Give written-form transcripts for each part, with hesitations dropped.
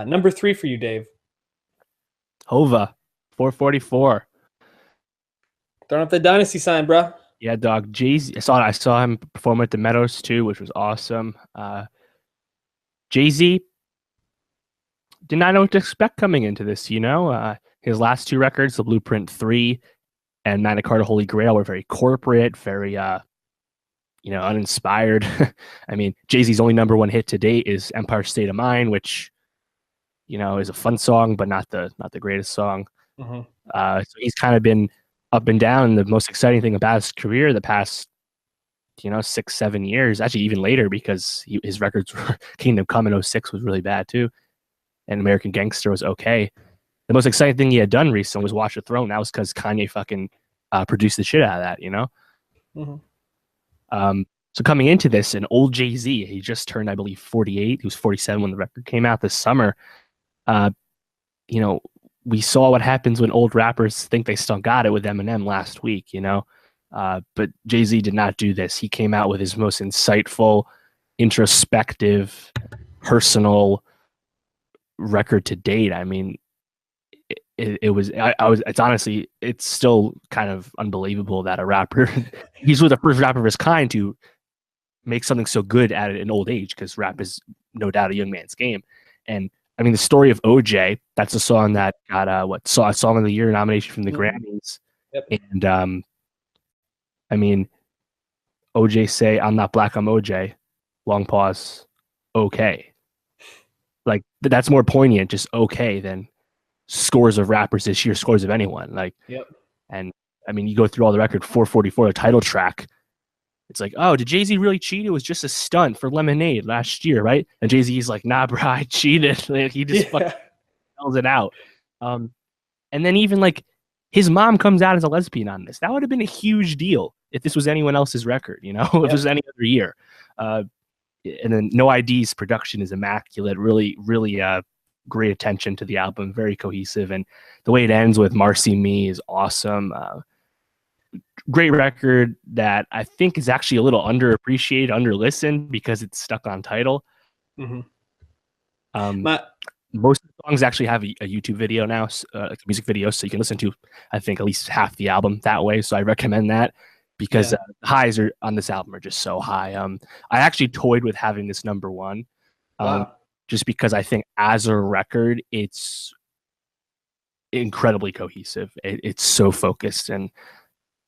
Number 3 for you, Dave. Hova, 444. Throwing up the dynasty sign, bro. Yeah, dog. Jay-Z. I saw him perform at the Meadows too, which was awesome. Jay-Z did not know what to expect coming into this. His last two records, The Blueprint 3 and Magna Carta Holy Grail, were very corporate, very uninspired. I mean, Jay-Z's only number one hit to date is Empire State of Mind, which is a fun song, but not the greatest song. Mm-hmm. So he's kind of been up and down. The most exciting thing about his career the past 6-7 years, actually even later, because his records were Kingdom Come in 06 was really bad too, and American Gangster was okay. The most exciting thing he had done recently was Watch the Throne. That was because Kanye fucking produced the shit out of that, Mm-hmm. So coming into this, an old Jay-Z, he just turned, I believe, 48. He was 47 when the record came out this summer. We saw what happens when old rappers think they still got it with Eminem last week, but Jay-Z did not do this. He came out with his most insightful, introspective, personal record to date. I mean, it's still kind of unbelievable that a rapper, he's with the first rapper of his kind to make something so good at an old age, because rap is no doubt a young man's game. And I mean, the story of OJ, that's a song that got a Song of the Year nomination from the Grammys. Yep. And I mean, OJ say, "I'm not black, I'm OJ." Long pause. Okay. Like, that's more poignant, just okay, than scores of rappers this year, scores of anyone. Like, yep. And I mean, you go through all the record, 444, the title track. It's like, oh, did Jay-Z really cheat? It was just a stunt for Lemonade last year, right? And Jay-Z's like, nah, bro, I cheated. Like, he just fucking spells it out. And then even like his mom comes out as a lesbian on this. That would have been a huge deal if this was anyone else's record, if it was any other year. And then No ID's production is immaculate. Really, really great attention to the album. Very cohesive. And the way it ends with Marcy Me is awesome. Great record that I think is actually a little underappreciated, underlistened, because it's stuck on title. Mm-hmm. Most of the songs actually have a YouTube video now, like a music video, so you can listen to, I think, at least half the album that way. So I recommend that, because the highs are on this album are just so high. I actually toyed with having this number one, just because I think as a record, it's incredibly cohesive. It's so focused, and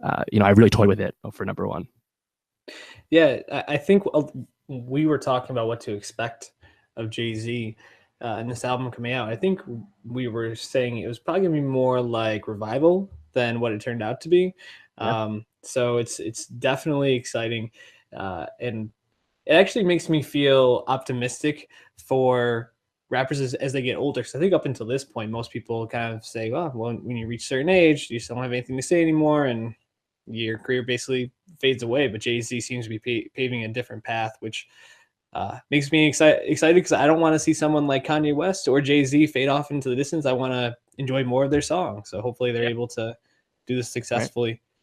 I really toyed with it for number one. Yeah, I think we were talking about what to expect of Jay-Z in this album coming out. I think we were saying it was probably gonna be more like Revival than what it turned out to be. Yeah. So it's definitely exciting, and it actually makes me feel optimistic for rappers as they get older. So I think up until this point, most people kind of say, well, when you reach a certain age, you still don't have anything to say anymore, and your career basically fades away. But Jay-Z seems to be paving a different path, which makes me excited, because I don't want to see someone like Kanye West or Jay-Z fade off into the distance. I want to enjoy more of their songs. So hopefully they're able to do this successfully.